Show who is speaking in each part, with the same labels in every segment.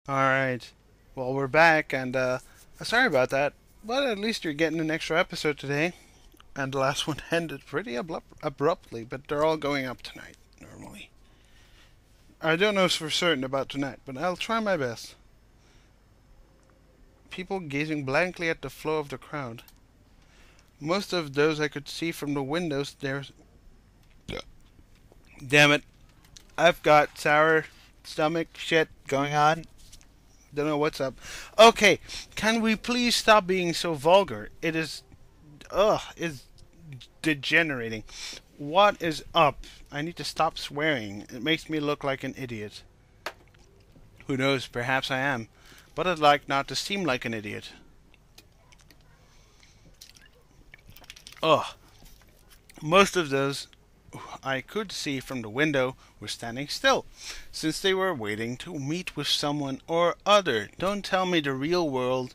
Speaker 1: Alright. Well, we're back, and sorry about that, but at least you're getting an extra episode today. And the last one ended pretty abruptly, but they're all going up tonight, normally. I don't know for certain about tonight, but I'll try my best. People gazing blankly at the flow of the crowd. Most of those I could see from the windows, there's... Damn it. I've got sour stomach shit going on. Don't know what's up. Okay, can we please stop being so vulgar? It is... it's degenerating. What is up? I need to stop swearing. It makes me look like an idiot. Who knows, perhaps I am. But I'd like not to seem like an idiot. Ugh. Most of those I could see from the window were standing still, since they were waiting to meet with someone or other. Don't tell me the real world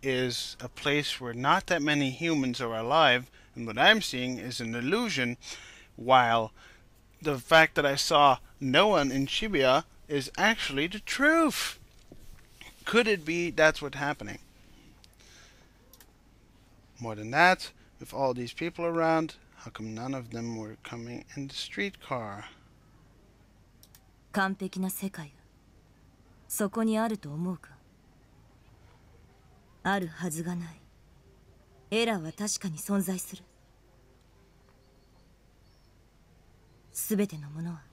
Speaker 1: is a place where not that many humans are alive, and what I'm seeing is an illusion, while the fact that I saw no one in Shibuya is actually the truth. Could it be that's what's happening? More than that, with all these people around, how come none of them were coming in the streetcar?
Speaker 2: 完璧な世界がそこにあると思うか？あるはずがない。エラーは確かに存在する。すべてのものは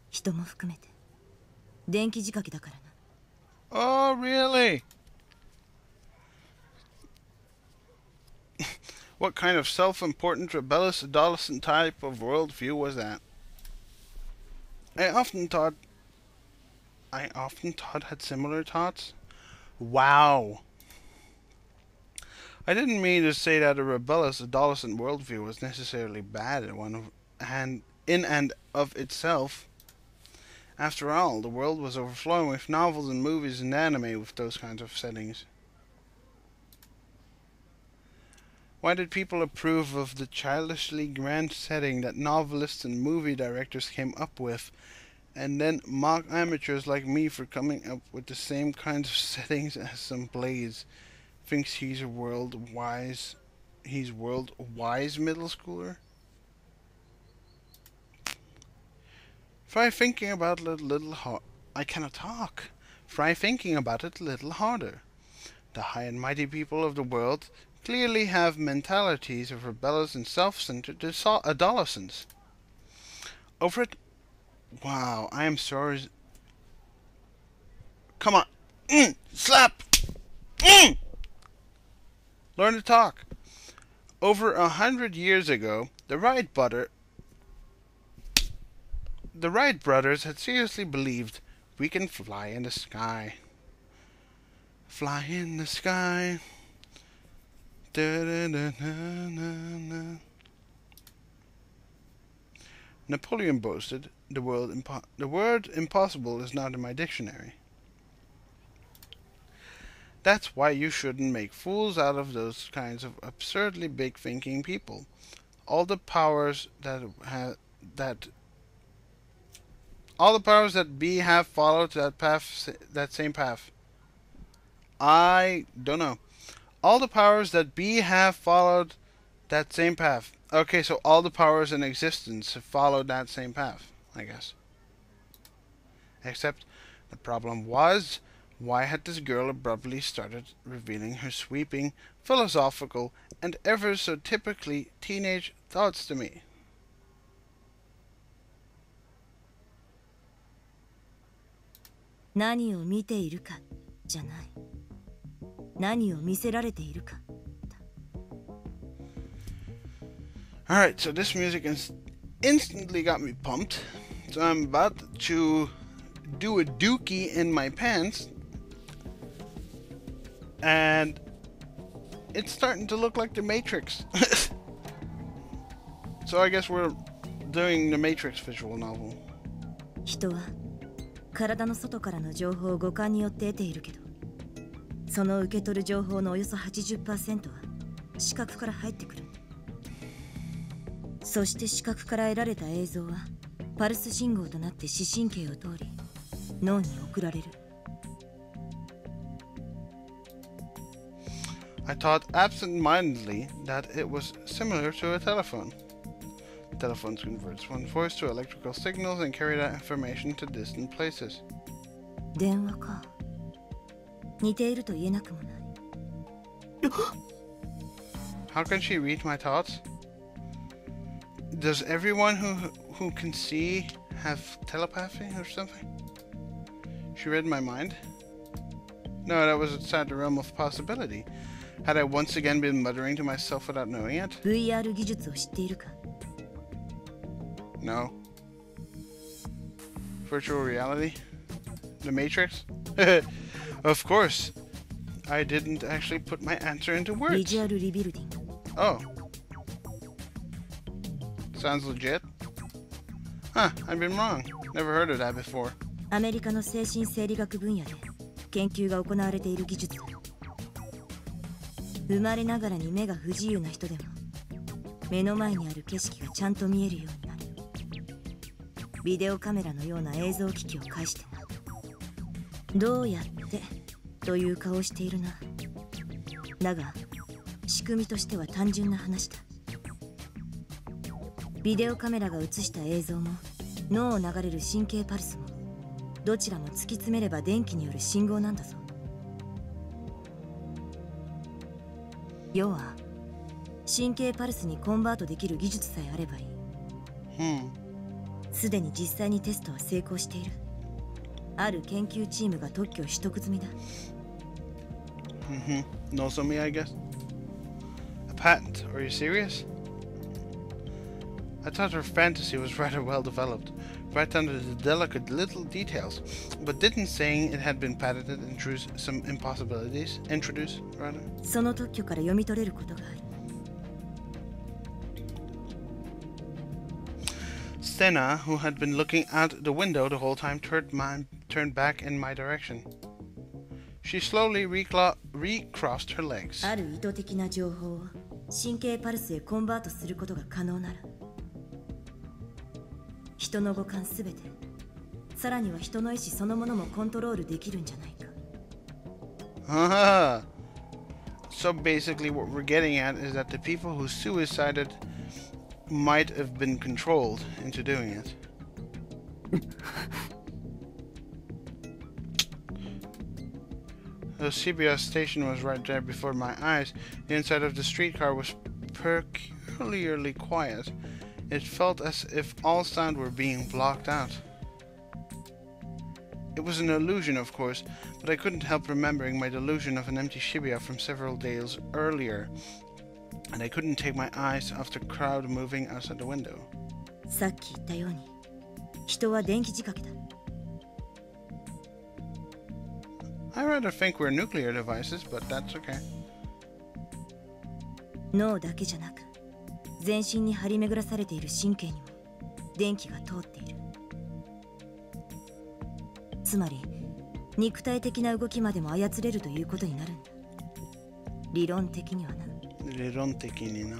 Speaker 2: 人も含めて電気仕掛けだからな。
Speaker 1: Oh, really? What kind of self-important, rebellious, adolescent type of worldview was that? I often thought had similar thoughts. Wow. I didn't mean to say that a rebellious, adolescent worldview was necessarily bad in and of itself. After all, the world was overflowing with novels and movies and anime with those kinds of settings. Why did people approve of the childishly grand setting that novelists and movie directors came up with, and then mock amateurs like me for coming up with the same kinds of settings as some blaze thinks he's world-wise middle schooler? Try thinking about it a little I cannot talk. Try thinking about it a little harder. The high and mighty people of the world clearly have mentalities of rebellious and self-centered adolescents. Over it... Wow, I am sorry. Come on. Slap! Learn to talk. Over 100 years ago, the Wright brothers had seriously believed we can fly in the sky. Fly in the sky. Napoleon boasted, the word impossible is not in my dictionary. That's why you shouldn't make fools out of those kinds of absurdly big thinking people. All the powers that be have followed that same path. I don't know. All the powers that be have followed that same path. Okay, so all the powers in existence have followed that same path, I guess. Except the problem was, why had this girl abruptly started revealing her sweeping, philosophical, and ever so typically teenage thoughts to me?
Speaker 2: 何を見ているかじゃない。何を見せられているか。
Speaker 1: Alright, so this music instantly got me pumped. So I'm about to do a dookie in my pants. And it's starting to look like the Matrix. So I guess we're doing the Matrix visual novel.
Speaker 2: 人は体の外からの情報を五感によって得ているけど、その受け取る情報のおよそ 80% は視覚から入ってくる。そして視覚から得られた映像はパルス信号となって視神経を通り脳に送られる。
Speaker 1: I thought absent-mindedly that it was similar to a telephone. Telephones converts one voice to electrical signals and carry that information to distant places.
Speaker 2: 電話か。似ていると言えなくもない。
Speaker 1: How can she read my thoughts? Does everyone who can see have telepathy or something? She read my mind? No, that was outside the realm of possibility. Had I once again been muttering to myself without knowing it?
Speaker 2: VR 技術を知っているか？
Speaker 1: No. Virtual reality? The Matrix? Of course. I didn't actually put my answer into words.
Speaker 2: ビジュアルリビルディング。
Speaker 1: Oh. Sounds legit. Huh, I've been wrong. Never heard of that before.
Speaker 2: アメリカの精神生理学分野で研究が行われている技術だ。生まれながらに目が不自由な人でも目の前にある景色がちゃんと見えるようになる。ビデオカメラのような映像機器を介してな。どうやってという顔をしているな。だが仕組みとしては単純な話だ。ビデオカメラが映した映像も脳を流れる神経パルスもどちらも突き詰めれば電気による信号なんだぞ。要は神経パルスにコンバートできる技術さえあればいい。すでに実際にテストは成功している。ある研究チームが特許を取得済みだ。
Speaker 1: Knows on me, I guess. A patent? Are you serious? I thought her fantasy was rather well developed, right down to the delicate little details, but didn't saying it had been patented introduce some impossibilities? Introduce, rather?
Speaker 2: その特許から読み取れることがある。
Speaker 1: Stena, who had been looking out the window the whole time, turned back in my direction. She slowly recrossed her legs.
Speaker 2: ある意図的な情報を神経パルスへコンバートすることが可能なら、人の五感すべて、さらには人の意志そのものもコントロールできるんじゃないか。
Speaker 1: So basically what we're getting at is that the people who suicided might have been controlled into doing it. The CBS station was right there before my eyes. The inside of the streetcar was peculiarly quiet. It felt as if all sound were being blocked out. It was an illusion, of course, but I couldn't help remembering my delusion of an empty Shibuya from several days earlier, and I couldn't take my eyes off the crowd moving outside the window.
Speaker 2: さっき言ったように、人は電気仕掛けだ。
Speaker 1: I rather think we're nuclear devices, but that's okay.
Speaker 2: 脳だけじゃなく、全身に張り巡らされている神経にも電気が通っている。つまり肉体的な動きまでも操れるということになるんだ。理論的にはな。
Speaker 1: 理論的にな。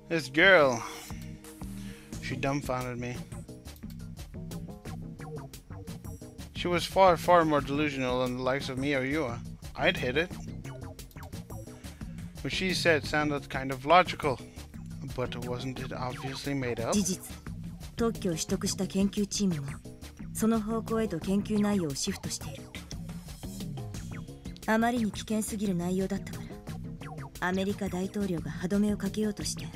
Speaker 1: This girl, she dumbfounded me. She was far, far more delusional than the likes of me or YUA. I'd hit it. What she said sounded kind of logical, but wasn't it obviously made up?
Speaker 2: 事実、特許を取得した研究チームもその方向へと研究内容をシフトしている。あまりに危険すぎる内容だったから、アメリカ大統領が歯止めをかけようとして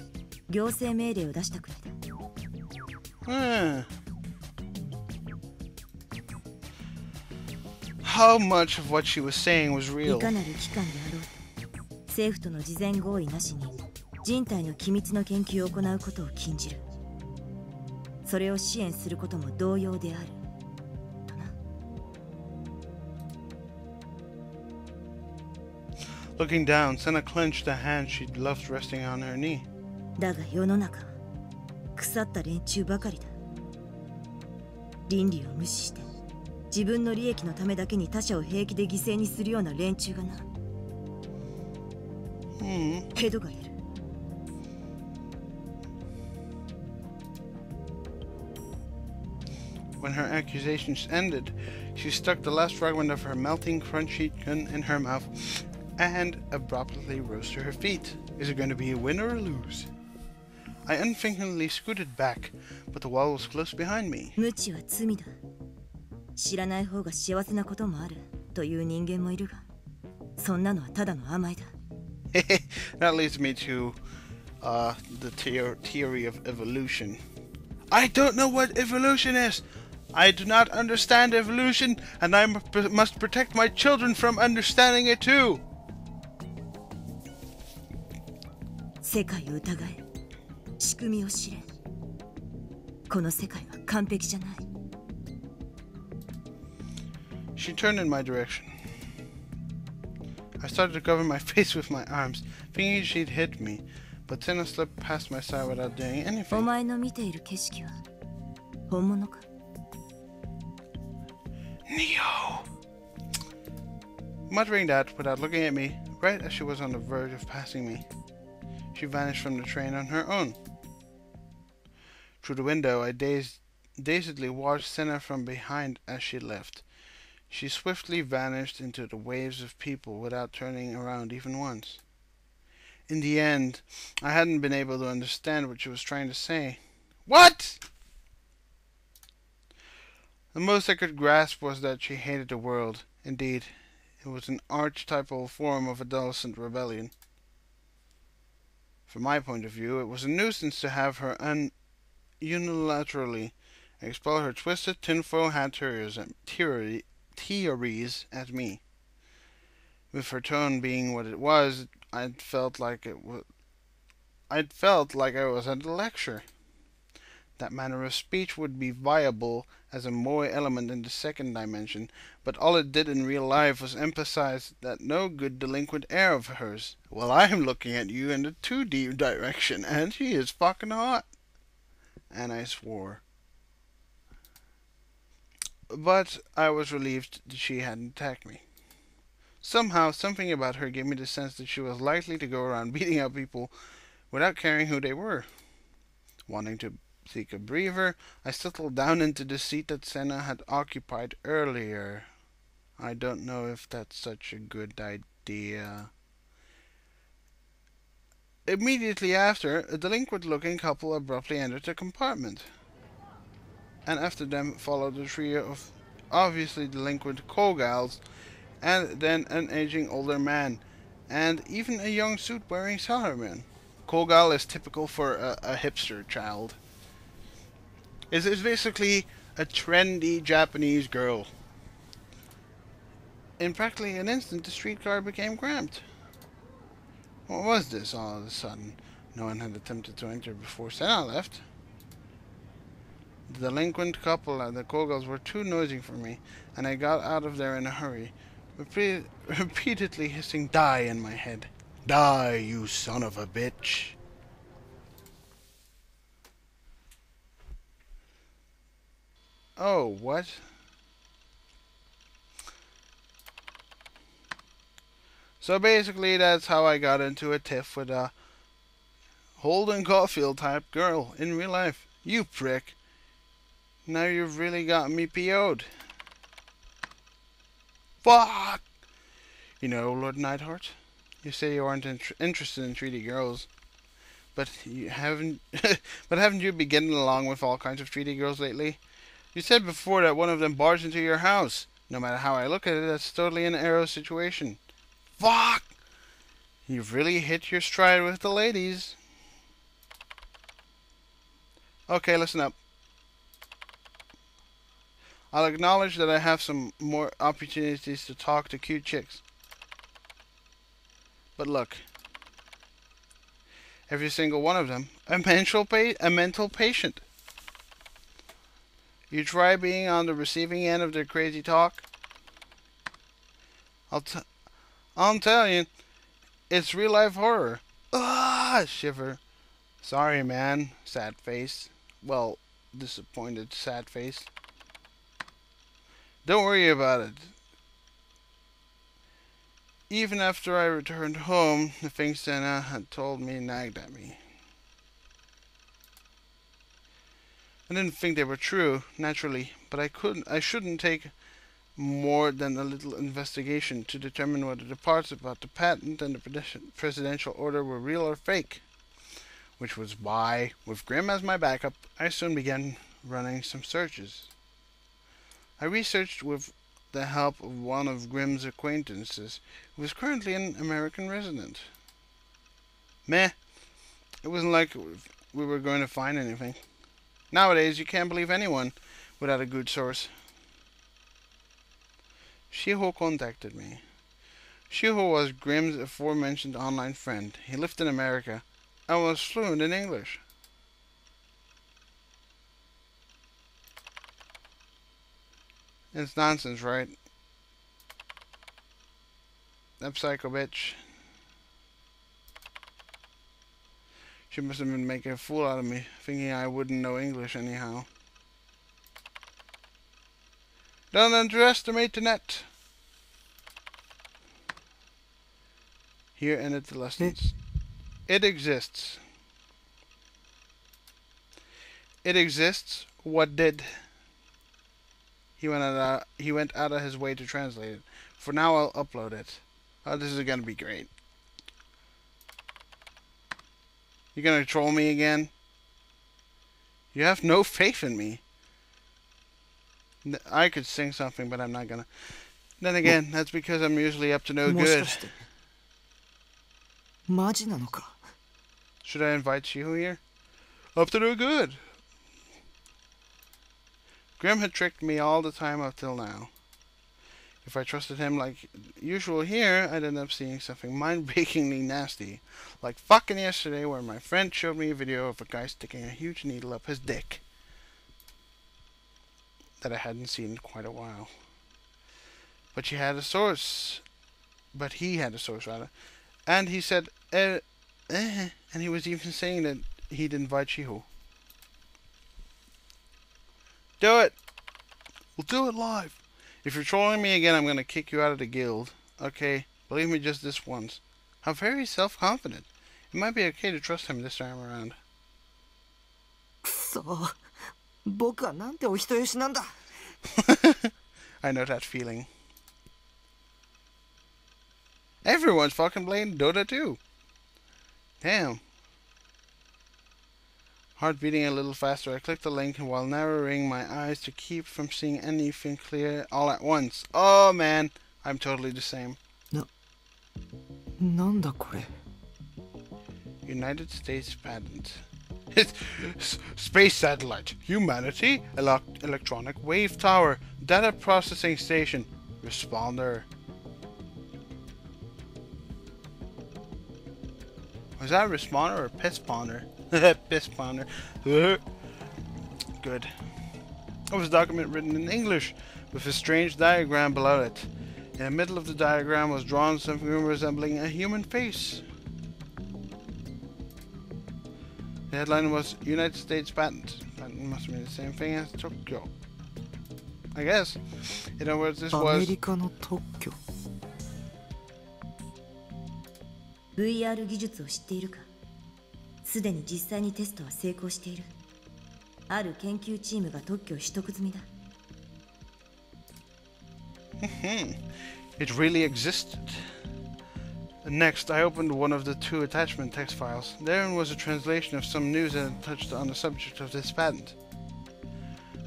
Speaker 2: 行政命令を出したくらいだ。
Speaker 1: How much of what she was saying was real?
Speaker 2: いかなる機関であろうと。政府との事前合意なしに人体の機密の研究を行うことを禁じる。それを支援することも同様であるとな。
Speaker 1: Looking down, Senna clenched the hand she'd left resting on her knee.
Speaker 2: だが世の中は腐った連中ばかりだ。倫理を無視して自分の利益のためだけに他者を平気で犠牲にするような連中がな。ヘドがいる。
Speaker 1: When her accusations ended, she stuck the last fragment of her melting crunchy gun in her mouth and abruptly rose to her feet. Is it going to be a win or a lose? I unthinkingly scooted back, but the wall was close behind me.
Speaker 2: 無知は罪だ。知らない方が幸せなこともあるという人間もいるが、そんなのはただの甘えだ。
Speaker 1: That leads me to the theory of evolution. I don't know what evolution is. I do not understand evolution, and I must protect my children from understanding it too.
Speaker 2: 世界を疑え。仕組みを知れ。この世界は完璧じゃない。
Speaker 1: She turned in my direction. I started to cover my face with my arms, thinking she'd hit me, but Senna slipped past my side without doing anything.
Speaker 2: お前の見ている景色は本物か?
Speaker 1: Neo! Muttering that without looking at me, right as she was on the verge of passing me, she vanished from the train on her own. Through the window, I dazedly watched Senna from behind as she left. She swiftly vanished into the waves of people without turning around even once. In the end, I hadn't been able to understand what she was trying to say. What? The most I could grasp was that she hated the world. Indeed, it was an archetypal form of adolescent rebellion. From my point of view, it was a nuisance to have her unilaterally expel her twisted tinfoil hat theories at me. With her tone being what it was, I'd felt like I was at a lecture. That manner of speech would be viable as a moe element in the second dimension, but all it did in real life was emphasize that no good delinquent air of hers. Well, I'm looking at you in the 2D direction, and she is fucking hot. And I swore. But I was relieved that she hadn't attacked me. Somehow, something about her gave me the sense that she was likely to go around beating up people without caring who they were. Wanting to seek a breather, I settled down into the seat that Senna had occupied earlier. I don't know if that's such a good idea. Immediately after, a delinquent-looking couple abruptly entered the compartment. And after them followed a trio of obviously delinquent call-gals, and then an aging older man, and even a young suit-wearing salaryman. Call-gal is typical for a hipster child. It's basically a trendy Japanese girl. In practically an instant, the streetcar became cramped. What was this all of a sudden? No one had attempted to enter before Senna left. The delinquent couple and the call-girls were too noisy for me, and I got out of there in a hurry, repeatedly hissing "Die" in my head. Die, you son of a bitch. Oh, what? So basically, that's how I got into a tiff with a Holden Caulfield type girl in real life. You prick. Now you've really got me PO'd. Fuck! You know, Lord Neidhart, you say you aren't interested in 3D girls, but haven't you been getting along with all kinds of 3D girls lately? You said before that one of them barged into your house. No matter how I look at it, that's totally an arrow situation. Fuck! You've really hit your stride with the ladies. Okay, listen up. I'll acknowledge that I have some more opportunities to talk to cute chicks. But look, every single one of them, a mental patient. You try being on the receiving end of their crazy talk, I'll tell you, it's real life horror. Ah, shiver. Sorry, man. Sad face. Well, disappointed sad face. Don't worry about it. Even after I returned home, the things Senna had told me nagged at me. I didn't think they were true, naturally, but I shouldn't take more than a little investigation to determine whether the parts about the patent and the presidential order were real or fake. Which was why, with Grimm as my backup, I soon began running some searches. I researched with the help of one of Grimm's acquaintances, who was currently an American resident. Meh. It wasn't like we were going to find anything. Nowadays, you can't believe anyone without a good source. Shiho contacted me. Shiho was Grimm's aforementioned online friend. He lived in America and was fluent in English. It's nonsense, right? That psycho bitch. She must have been making a fool out of me, thinking I wouldn't know English anyhow. Don't underestimate the net. Here ended the lessons. It exists. It exists. What did? He went out of his way to translate it. For now, I'll upload it. Oh, this is gonna be great. You're gonna troll me again? You have no faith in me. I could sing something, but I'm not gonna. Then again, that's because I'm usually up to no good. Should I invite Shiho here? Up to no good. Grimm had tricked me all the time up till now. If I trusted him like usual here, I'd end up seeing something mind-breakingly nasty. Like fucking yesterday, where my friend showed me a video of a guy sticking a huge needle up his dick. That I hadn't seen in quite a while. But he had a source, rather. And he said, and he was even saying that he'd invite Shiho. Do it! We'll do it live. If you're trolling me again, I'm gonna kick you out of the guild. Okay, believe me just this once. I'm very self-confident. It might be okay to trust him this time around. I know that feeling. Everyone's fucking playing Dota 2. Damn. Heart beating a little faster, I clicked the link while narrowing my eyes to keep from seeing anything clear all at once. Oh man, I'm totally the same. United States patent. Space satellite. Humanity. Electronic wave tower. Data processing station. Responder. Was that a responder or a piss ponder? Piss ponder. Good. It was a document written in English with a strange diagram below it. In the middle of the diagram was drawn something resembling a human face. The headline was United States patent. That must mean the same thing as Tokyo. I guess. In other words, this was...
Speaker 2: VR 技術を知っているか？すでに実際にテストは成功している。ある研究チームが特許を取得済みだ。
Speaker 1: It really existed. Next, I opened one of the two attachment text files. Therein was a translation of some news that touched on the subject of this patent.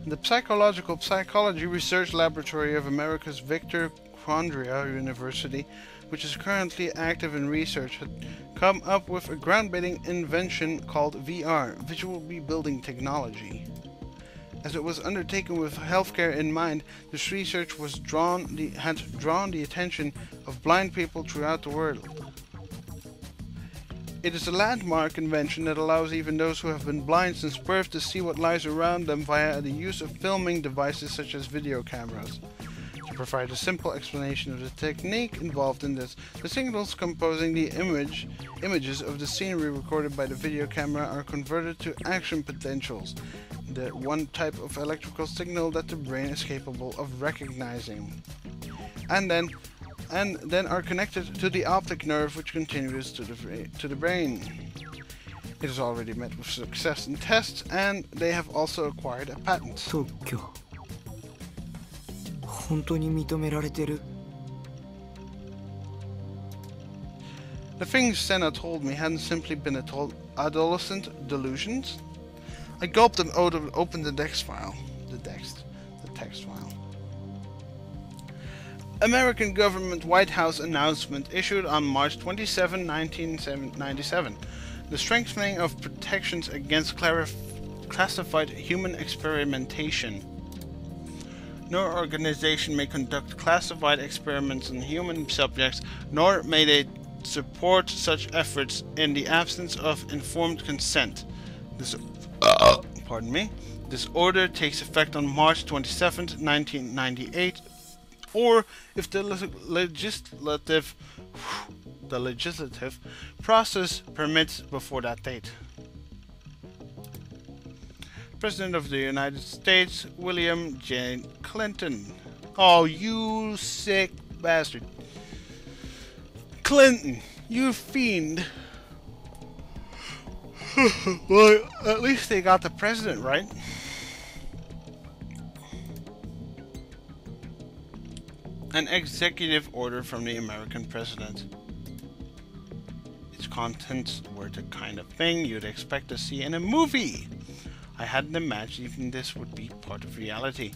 Speaker 1: The Psychology Research Laboratory of America's Victor Condria University, which is currently active in research, had come up with a groundbreaking invention called VR, Visual Rebuilding Technology. As it was undertaken with healthcare in mind, this research had drawn the attention of blind people throughout the world. It is a landmark invention that allows even those who have been blind since birth to see what lies around them via the use of filming devices such as video cameras. To provide a simple explanation of the technique involved in this, the signals composing the images of the scenery recorded by the video camera are converted to action potentials, the one type of electrical signal that the brain is capable of recognizing, and then are connected to the optic nerve, which continues to the brain. It has already met with success in tests, and they have also acquired a patent.
Speaker 3: 本当に認められてる。
Speaker 1: The things Senna told me hadn't simply been adolescent delusions. I gulped and opened the text file. The text file. American government White House announcement issued on March 27, 1997. The strengthening of protections against classified human experimentation. No organization may conduct classified experiments on human subjects, nor may they support such efforts in the absence of informed consent. This order takes effect on March 27, 1998, or if the legislative process permits before that date. President of the United States, William J. Clinton. Oh, you sick bastard. Clinton, you fiend. Well, at least they got the president right. An executive order from the American president. Its contents were the kind of thing you'd expect to see in a movie. I hadn't imagined even this would be part of reality.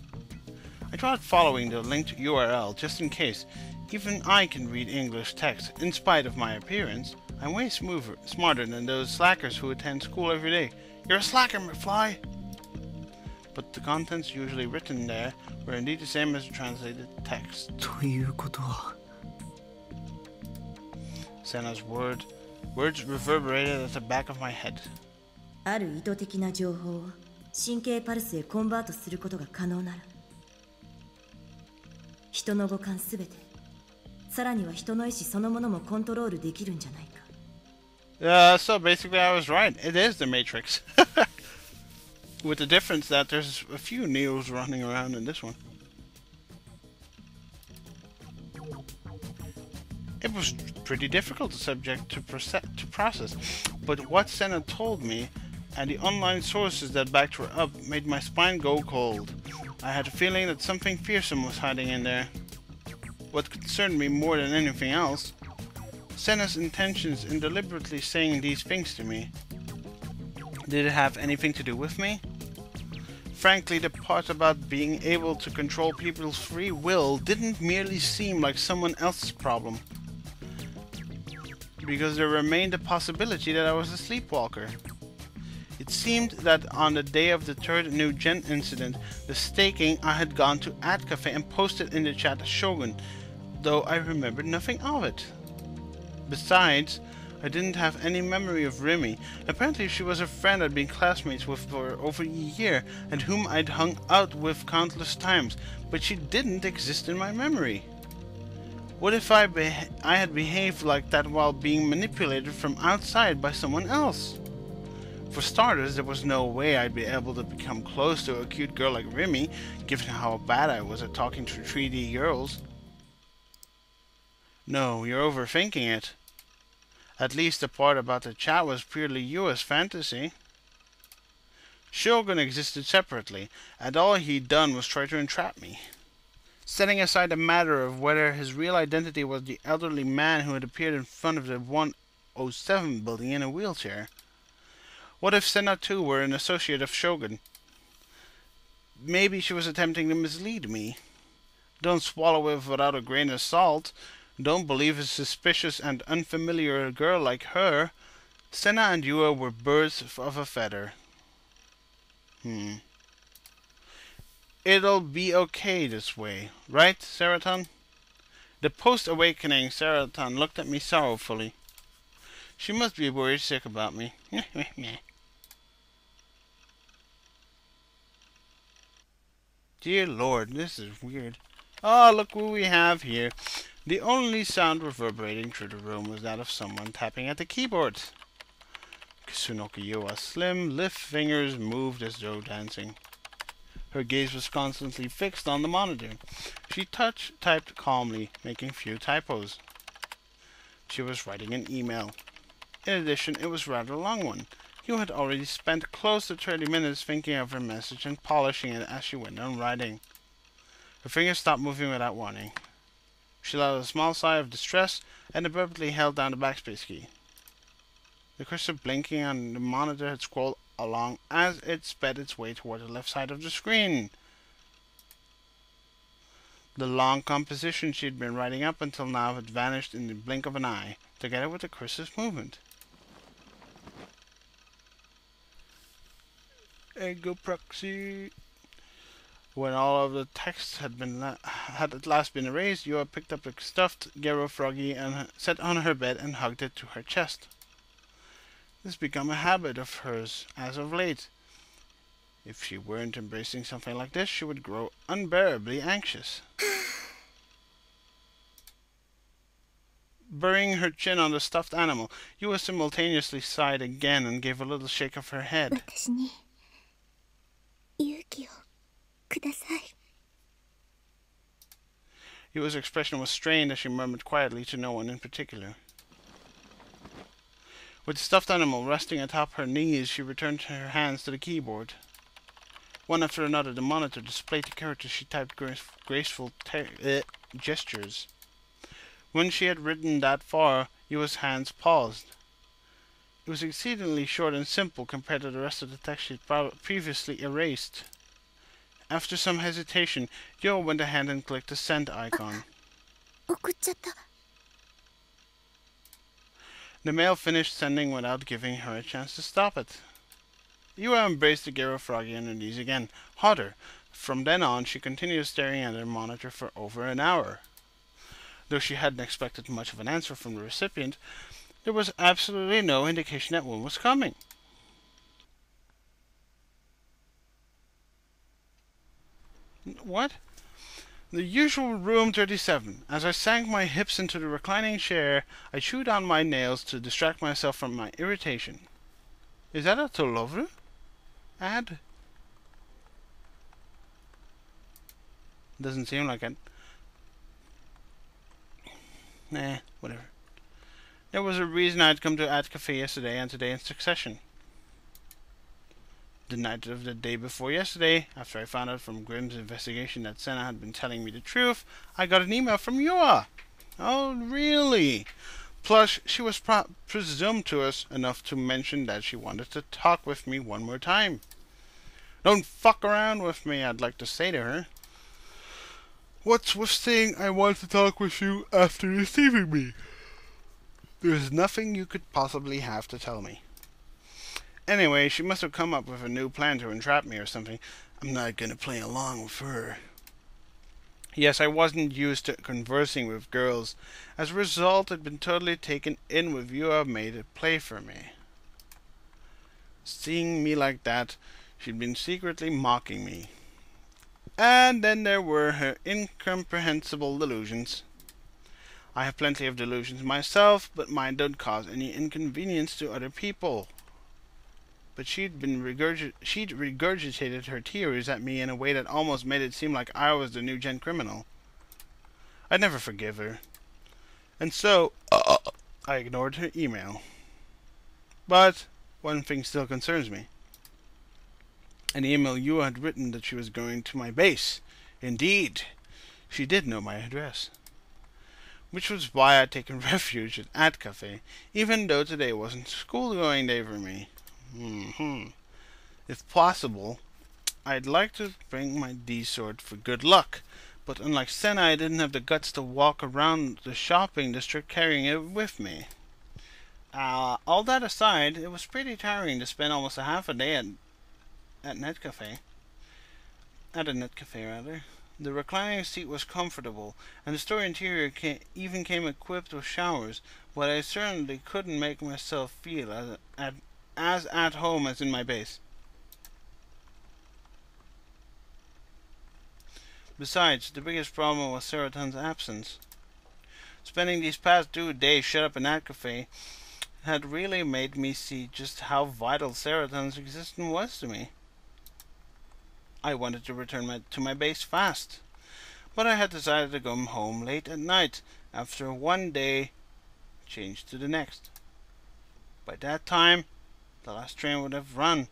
Speaker 1: I tried following the linked URL just in case. Even I can read English text, in spite of my appearance. I'm way smarter than those slackers who attend school every day. You're a slacker, McFly! But the contents usually written there were indeed the same as the translated text.
Speaker 3: ということは
Speaker 1: Senna's words reverberated at the back of my head.
Speaker 2: ある意図的な情報を神経パルスへコンバートすることが可能なら、人の五感すべて、さらには人の意志そのものもコントロールできるんじゃないか。
Speaker 1: So basically I was right. It is the Matrix. With the difference that there's a few Neos running around in this one. It was pretty difficult subject to process, but what Senna told me and the online sources that backed her up made my spine go cold. I had a feeling that something fearsome was hiding in there. What concerned me more than anything else, Senna's intentions in deliberately saying these things to me. Did it have anything to do with me? Frankly, the part about being able to control people's free will didn't merely seem like someone else's problem, because there remained the possibility that I was a sleepwalker. It seemed that on the day of the third New Gen incident, the staking, I had gone to AdCafe and posted in the chat Shogun, though I remembered nothing of it. Besides, I didn't have any memory of Remy. Apparently she was a friend I'd been classmates with for over a year, and whom I'd hung out with countless times, but she didn't exist in my memory. What if I had behaved like that while being manipulated from outside by someone else? For starters, there was no way I'd be able to become close to a cute girl like Remy, given how bad I was at talking to 3D girls. No, you're overthinking it. At least the part about the chat was purely YUA's fantasy. Shogun existed separately, and all he'd done was try to entrap me. Setting aside the matter of whether his real identity was the elderly man who had appeared in front of the 107 building in a wheelchair. What if Senna too were an associate of Shogun? Maybe she was attempting to mislead me. Don't swallow it without a grain of salt. Don't believe a suspicious and unfamiliar girl like her. Senna and YUA were birds of a feather. It'll be okay this way, right, Seraton? The post-awakening Seraton looked at me sorrowfully. She must be worried sick about me. Dear Lord, this is weird. Oh, look what we have here. The only sound reverberating through the room was that of someone tapping at the keyboard. Kusunoki Yua's slim, lithe fingers moved as though dancing. Her gaze was constantly fixed on the monitor. She typed calmly, making few typos. She was writing an email. In addition, it was rather a long one. You had already spent close to 30 minutes thinking of her message and polishing it as she went on writing. Her fingers stopped moving without warning. She let out a small sigh of distress and abruptly held down the backspace key. The cursor blinking on the monitor had scrolled along as it sped its way toward the left side of the screen. The long composition she had been writing up until now had vanished in the blink of an eye, together with the cursor's movement. Ego proxy. When all of the text had at last been erased, YUA picked up the stuffed Gero froggy and sat on her bed and hugged it to her chest. This had become a habit of hers as of late. If she weren't embracing something like this, she would grow unbearably anxious. Burying her chin on the stuffed animal, YUA simultaneously sighed again and gave a little shake of her head. YUA's expression was strained as she murmured quietly to no one in particular. With the stuffed animal resting atop her knees, she returned her hands to the keyboard. One after another, the monitor displayed the characters she typed graceful gestures. When she had written that far, YUA's hands paused. It was exceedingly short and simple compared to the rest of the text she had previously erased. After some hesitation, YUA went ahead and clicked the send icon. The mail finished sending without giving her a chance to stop it. YUA embraced the Gero froggy on her knees again, harder. From then on, she continued staring at her monitor for over an hour. Though she hadn't expected much of an answer from the recipient, there was absolutely no indication that one was coming. What? The usual room 37. As I sank my hips into the reclining chair, I chewed on my nails to distract myself from my irritation. Is that a Tolovru ad? Doesn't seem like it. Nah, whatever. There was a reason I'd come to Ad Cafe yesterday and today in succession. The night of the day before yesterday, after I found out from Grimm's investigation that Senna had been telling me the truth, I got an email from YUA. Oh, really? Plus, she was presumptuous enough to mention that she wanted to talk with me one more time. Don't fuck around with me, I'd like to say to her. What's with saying I want to talk with you after receiving me? There's nothing you could possibly have to tell me. Anyway, she must have come up with a new plan to entrap me or something. I'm not going to play along with her. Yes, I wasn't used to conversing with girls. As a result, I'd been totally taken in with YUA made it play for me. Seeing me like that, she'd been secretly mocking me. And then there were her incomprehensible delusions. I have plenty of delusions myself, but mine don't cause any inconvenience to other people. But she'd regurgitated her theories at me in a way that almost made it seem like I was the new gen criminal. I'd never forgive her. And so, I ignored her email. But one thing still concerns me. An email YUA had written that she was going to my base. Indeed, she did know my address. Which was why I'd taken refuge at Ad Cafe, even though today wasn't school-going day for me. If possible, I'd like to bring my D-sword for good luck, but unlike Senna, I didn't have the guts to walk around the shopping district carrying it with me. All that aside, it was pretty tiring to spend almost a half a day at a net cafe. The reclining seat was comfortable, and the store interior even came equipped with showers, but I certainly couldn't make myself feel as at home as in my base. Besides, the biggest problem was Seraton's absence. Spending these past 2 days shut up in that cafe had really made me see just how vital Seraton's existence was to me. I wanted to return to my base fast, but I had decided to go home late at night after one day changed to the next. By that time, the last train would have run,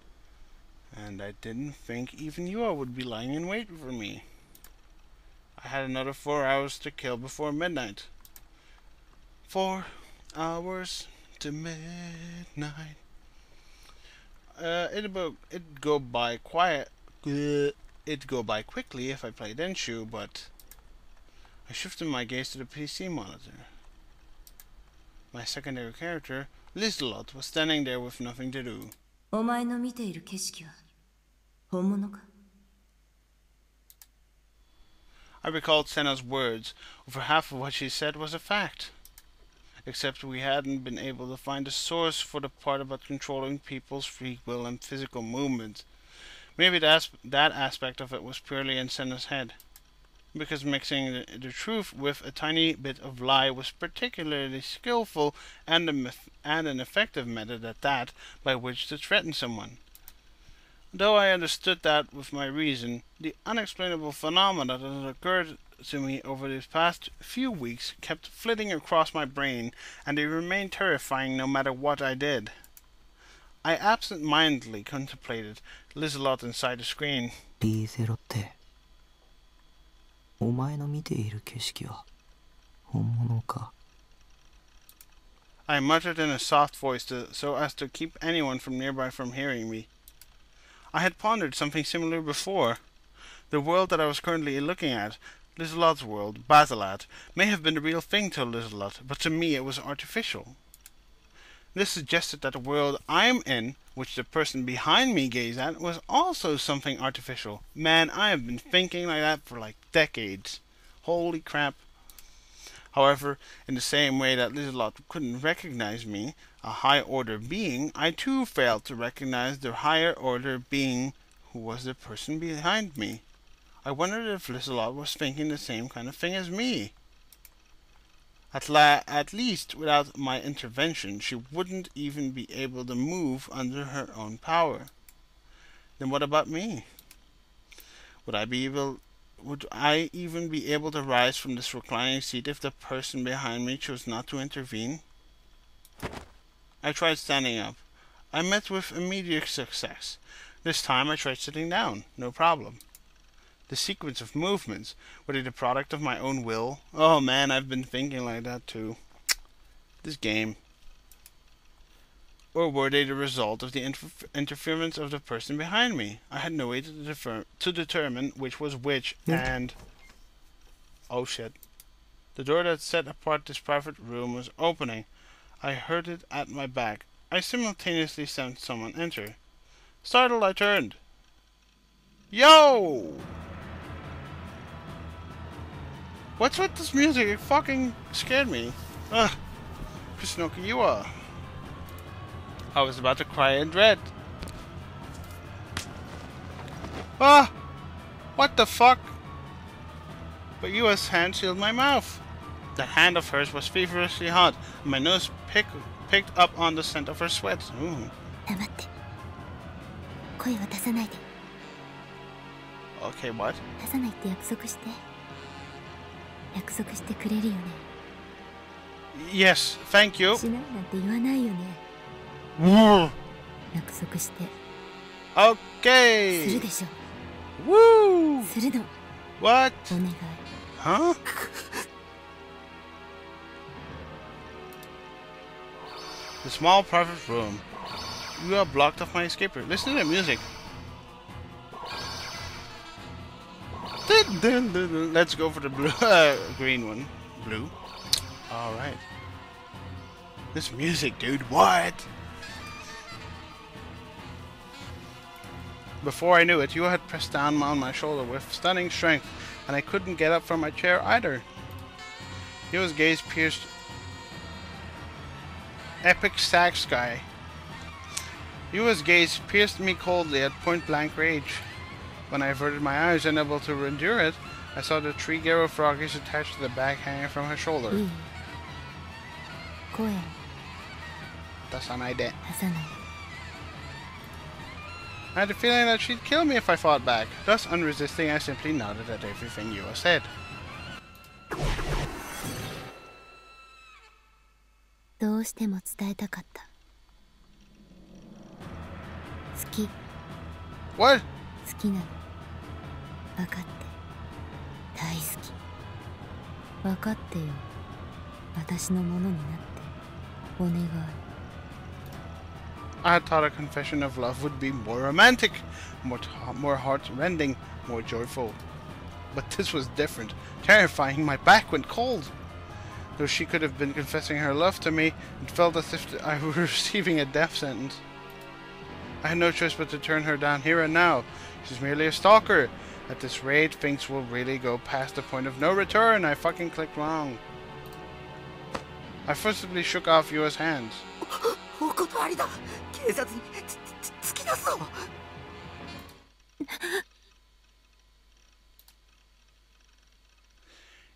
Speaker 1: and I didn't think even YUA would be lying in wait for me. I had another 4 hours to kill before midnight. 4 hours to midnight. It'd go by quiet. It'd go by quickly if I played Enshu, but I shifted my gaze to the PC monitor. My secondary character, Lizelot, was standing there with nothing to do.
Speaker 2: お前の見ている景色は本物か?
Speaker 1: I recalled Senna's words. Over half of what she said was a fact. Except we hadn't been able to find a source for the part about controlling people's free will and physical movements. Maybe that aspect of it was purely in Senna's head. Because mixing the truth with a tiny bit of lie was particularly skillful and an effective method at that by which to threaten someone. Though I understood that with my reason, the unexplainable phenomena that had occurred to me over these past few weeks kept flitting across my brain, and they remained terrifying no matter what I did. I absent-mindedly contemplated Lizelot inside the screen.
Speaker 3: リーゼロってお前の見ている景色は本物か?
Speaker 1: I muttered in a soft voice so as to keep anyone from nearby from hearing me. I had pondered something similar before. The world that I was currently looking at, Lizelot's world, Basilat, may have been the real thing to Lizelot, but to me it was artificial. This suggested that the world I'm in, which the person behind me gazed at, was also something artificial. Man, I have been thinking like that for like decades. Holy crap. However, in the same way that Lizelot couldn't recognize me, a high-order being, I too failed to recognize the higher-order being who was the person behind me. I wondered if Lizelot was thinking the same kind of thing as me. At least, without my intervention, she wouldn't even be able to move under her own power. Then what about me? Would I even be able to rise from this reclining seat if the person behind me chose not to intervene? I tried standing up. I met with immediate success. This time I tried sitting down. No problem. The sequence of movements, were they the product of my own will? Oh man, I've been thinking like that too. This game. Or were they the result of the interference of the person behind me? I had no way to determine which was which, and... Oh shit. The door that set apart this private room was opening. I heard it at my back. I simultaneously sensed someone enter. Startled, I turned. Yo! What's with this music? It fucking scared me. Ugh. Kusunoki YUA. I was about to cry in dread. Ah! What the fuck? But YUA's hand sealed my mouth. The hand of hers was feverishly hot, and my nose picked up on the scent of her sweat. Ooh. Okay, what? Yes, thank you. Okay. Woo! What? Huh? The small private room. You are blocked off my escape route. Listen to the music. Let's go for the blue, green one. Blue. Alright. This music, dude. What? Before I knew it, you had pressed down on my shoulder with stunning strength, and I couldn't get up from my chair either. Yo's gaze pierced epic sack sky. Yua's gaze pierced me coldly at point-blank rage. When I averted my eyes, unable to endure it, I saw the 3 Garo froggies attached to the bag hanging from her shoulder. I had the feeling that she'd kill me if I fought back. Thus, unresisting, I simply nodded at everything Yua said. What?
Speaker 2: 大好き。分かってよ。私のものになってお願い。
Speaker 1: I thought a confession of love would be more romantic, more heart-rending, more joyful. But this was different. Terrifying, my back went cold. Though she could have been confessing her love to me, it felt as if I were receiving a death sentence. I had no choice but to turn her down here and now. She's merely a stalker. At this rate, things will really go past the point of no return. I fucking clicked wrong. I forcibly shook off YUA's hands.
Speaker 3: お断りだ。警察に突き出すぞ。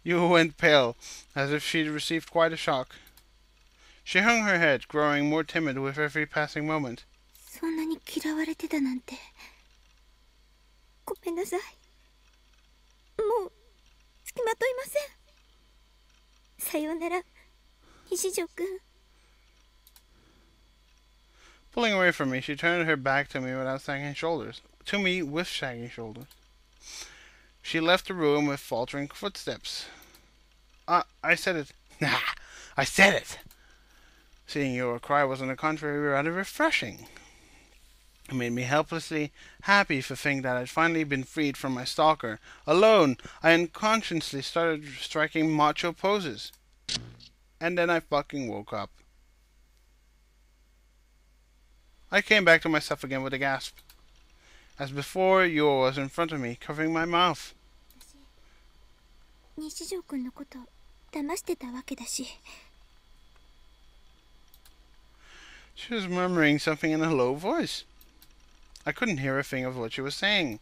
Speaker 1: YUA went pale, as if she'd received quite a shock. She hung her head, growing more timid with every passing moment.
Speaker 2: そんなに嫌われてたなんて。ごめんなさい。もう付きまといません。さようなら、西条くん。
Speaker 1: Pulling away from me, she turned her back to me without sagging shoulders. To me, with sagging shoulders. She left the room with faltering footsteps. I said it. Nah, I said it! Seeing YUA cry was on the contrary rather refreshing. It made me helplessly happy to think that I'd finally been freed from my stalker. Alone, I unconsciously started striking macho poses. And then I fucking woke up. I came back to myself again with a gasp. As before, YUA was in front of me, covering my mouth.
Speaker 2: 西条くんのこと騙してたわけだし。
Speaker 1: She was murmuring something in a low voice. I couldn't hear a thing of what she was saying.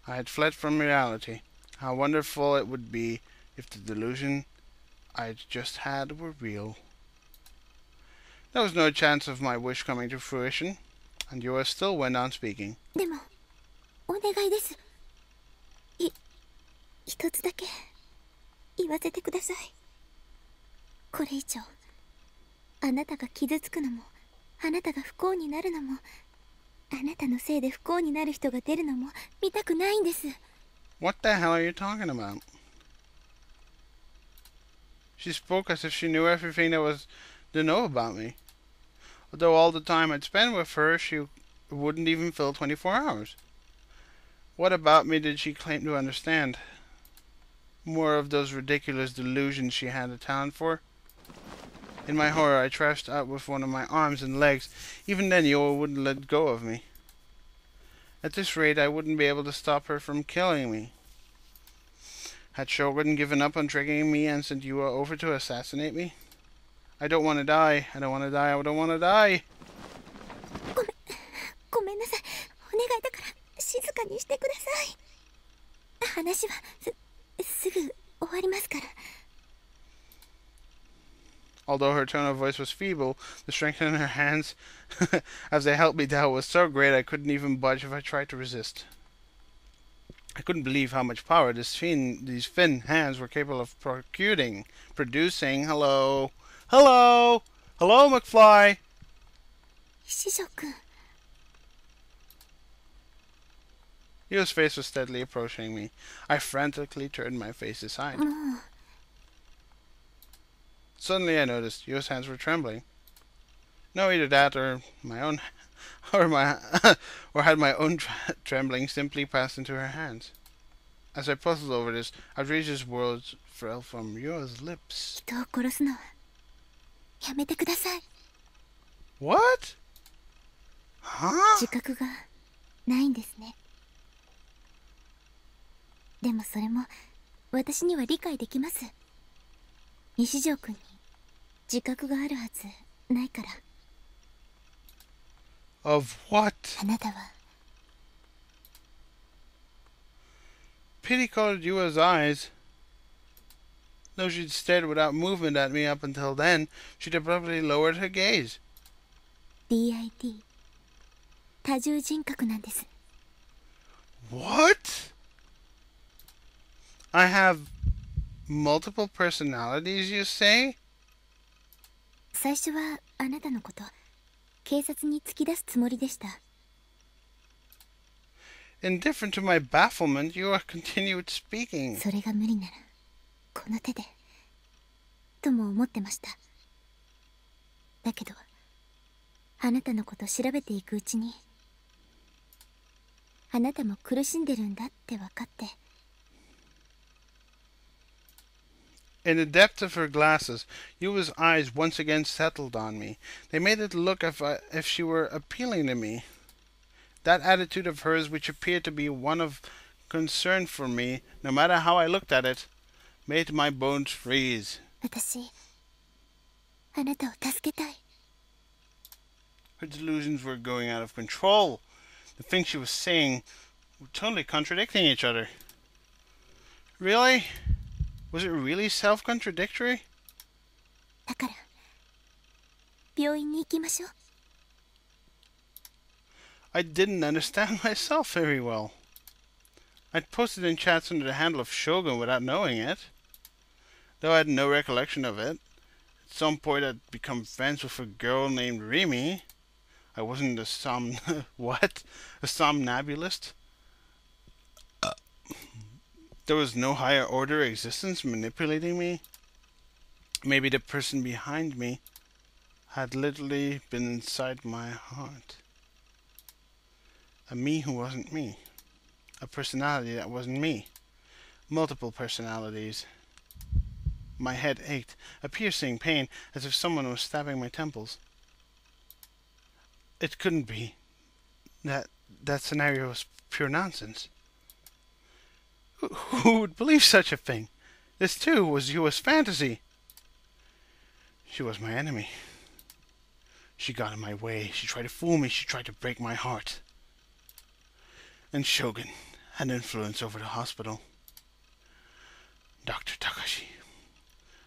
Speaker 1: I had fled from reality. How wonderful it would be if the delusion I'd just had were real. There was no chance of my wish coming to fruition, and YUA still went on speaking.
Speaker 2: でもお願いです。一つだけ言わせてください。これ以上あなたが傷つくのも、あなたが不幸になるのも、あなたのせいで不幸になる人が出るのも見たくないんです。
Speaker 1: What the hell are you talking about? She spoke as if she knew everything there was to know about me. Although all the time I'd spent with her, she wouldn't even fill 24 hours. What about me did she claim to understand? More of those ridiculous delusions she had a talent for? In my horror, I trashed out with one of my arms and legs. Even then, YUA wouldn't let go of me. At this rate, I wouldn't be able to stop her from killing me. Had Shogun given up on tricking me and sent YUA over to assassinate me? I don't want to die. I don't want to die. I don't want to die.
Speaker 2: ごめんなさい。お願いだから静かにしてください。話はすぐ終わりますから。
Speaker 1: Although her tone of voice was feeble, the strength in her hands as they held me down was so great I couldn't even budge if I tried to resist. I couldn't believe how much power these thin hands were capable of producing. Hello? Hello? Hello, McFly?
Speaker 2: 西条くん。
Speaker 1: YUA's face was steadily approaching me. I frantically turned my face aside. Suddenly I noticed YUA's hands were trembling. No, either that or my own, or had my own trembling simply passed into her hands. As I puzzled over this, outrageous words fell from YUA's lips.
Speaker 2: 人を殺すのはやめてください。
Speaker 1: What? Huh?
Speaker 2: 自覚がないんですね。でもそれも私には理解できます。西条くんに自覚があるはずないから。
Speaker 1: Of what?
Speaker 2: あなたは
Speaker 1: Pity colored YUA's eyes. Though she'd stared without movement at me up until then, she'd abruptly lowered her gaze.
Speaker 2: DID 多重人格なんです。
Speaker 1: What? I have multiple personalities, you say?
Speaker 2: 最初はあなたのこと警察に突き出すつもりでした。
Speaker 1: Indifferent to my bafflement, Yua continued speaking.
Speaker 4: それが無理ならこの手でとも思ってました。だけどあなたのこと調べていくうちにあなたも苦しんでるんだって分かって。
Speaker 1: In the depth of her glasses, Yua's eyes once again settled on me. They made it look as if she were appealing to me. That attitude of hers, which appeared to be one of concern for me, no matter how I looked at it, made my bones freeze.
Speaker 4: 私あなたを助けたい。
Speaker 1: Her delusions were going out of control. The things she was saying were totally contradicting each other. Really? Was it really self-contradictory?
Speaker 4: だから病院に行きましょう。
Speaker 1: I didn't understand myself very well. I'd posted in chats under the handle of Shogun without knowing it, though I had no recollection of it. At some point I'd become friends with a girl named Rimi. I wasn't a what? A somnambulist? There was no higher order existence manipulating me. Maybe the person behind me had literally been inside my heart. A me who wasn't me. A personality that wasn't me. Multiple personalities. My head ached, a piercing pain, as if someone was stabbing my temples. It couldn't be. That scenario was pure nonsense. Who would believe such a thing? This too was Yua's fantasy. She was my enemy. She got in my way. She tried to fool me. She tried to break my heart. And Shogun had influence over the hospital. Dr. Takashi,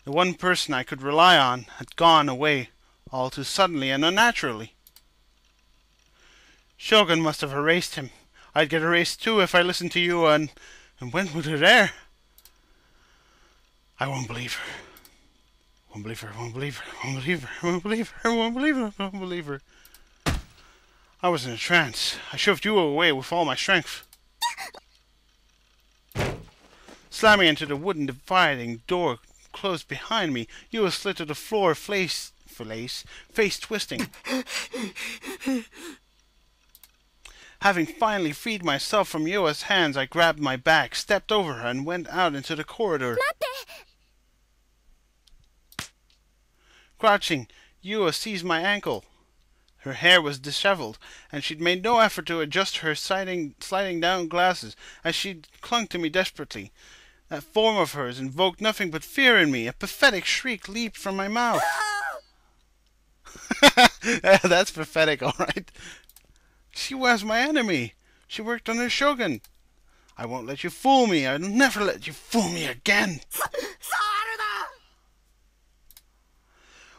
Speaker 1: the one person I could rely on, had gone away all too suddenly and unnaturally. Shogun must have erased him. I'd get erased too if I listened to you and went with her there. I won't believe her. Won't believe her, won't believe her, won't believe her, won't believe her, won't believe her, won't believe her. I was in a trance. I shoved you away with all my strength. Slamming into the wooden dividing door closed behind me, Yua slid to the floor, face twisting. Having finally freed myself from Yua's hands, I grabbed my bag, stepped over her, and went out into the corridor. Crouching, Yua seized my ankle. Her hair was disheveled, and she'd made no effort to adjust her sliding down glasses as she clung to me desperately. That form of hers invoked nothing but fear in me. A pathetic shriek leaped from my mouth. That's pathetic, all right. She was my enemy. She worked under Shogun. I won't let you fool me. I'll never let you fool me again.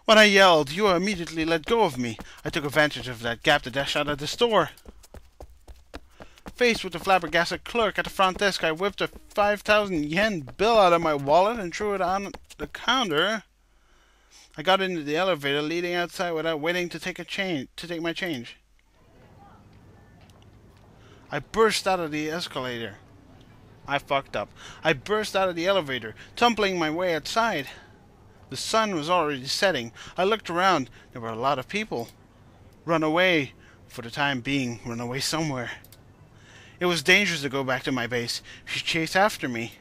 Speaker 1: When I yelled, Yua immediately let go of me. I took advantage of that gap to dash out of the store. Faced with the flabbergasted clerk at the front desk, I whipped a 5,000 yen bill out of my wallet and threw it on the counter. I got into the elevator leading outside without waiting to take my change. I burst out of the escalator. I fucked up. I burst out of the elevator, tumbling my way outside. The sun was already setting. I looked around. There were a lot of people. Run away. For the time being, run away somewhere. It was dangerous to go back to my base. She chased after me.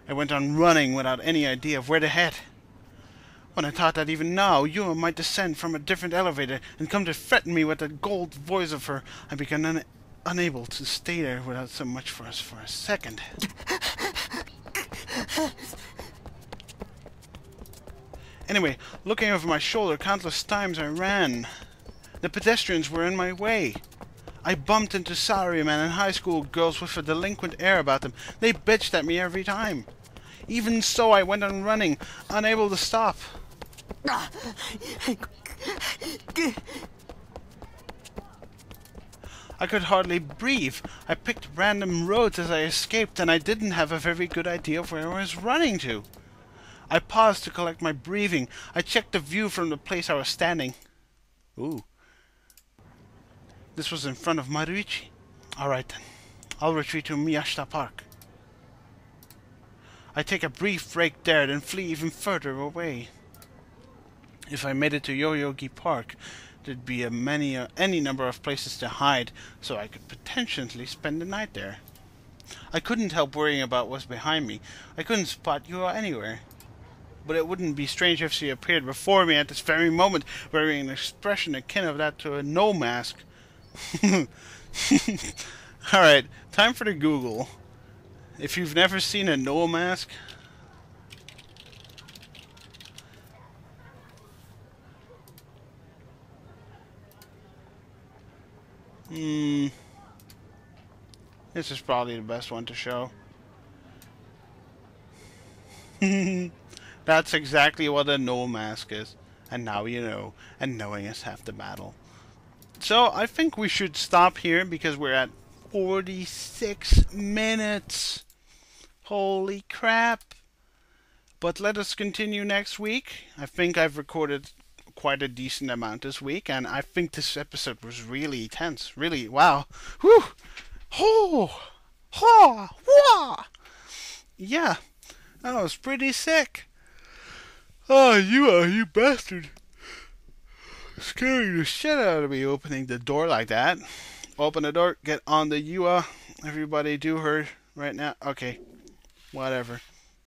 Speaker 1: I went on running without any idea of where to head. When I thought that even now Yua might descend from a different elevator and come to threaten me with the gold voice of her, I began unable to stay there without so much for a second. Anyway, looking over my shoulder countless times I ran. The pedestrians were in my way. I bumped into salarymen and high school girls with a delinquent air about them. They bitched at me every time. Even so, I went on running, unable to stop. I could hardly breathe. I picked random roads as I escaped, and I didn't have a very good idea of where I was running to. I paused to collect my breathing. I checked the view from the place I was standing. Ooh. This was in front of Maruichi. Alright then. I'll retreat to Miyashita Park. I take a brief break there, then flee even further away. If I made it to Yoyogi Park, there'd be any number of places to hide, so I could potentially spend the night there. I couldn't help worrying about what's behind me. I couldn't spot YUA anywhere. But it wouldn't be strange if she appeared before me at this very moment, wearing an expression akin of that to a no mask. Alright, time for the Google. If you've never seen a no mask, this is probably the best one to show. That's exactly what a no mask is. And now you know. And knowing is half the battle. So I think we should stop here because we're at 46 minutes. Holy crap. But let us continue next week. I think I've recorded quite a decent amount this week. And I think this episode was really tense. Really, wow. Whew. Oh. Ha. Wah. Yeah. That was pretty sick. Oh, you bastard. Scaring the shit out of me opening the door like that. Open the door, get on the YUA. Everybody do her right now. Okay. Whatever.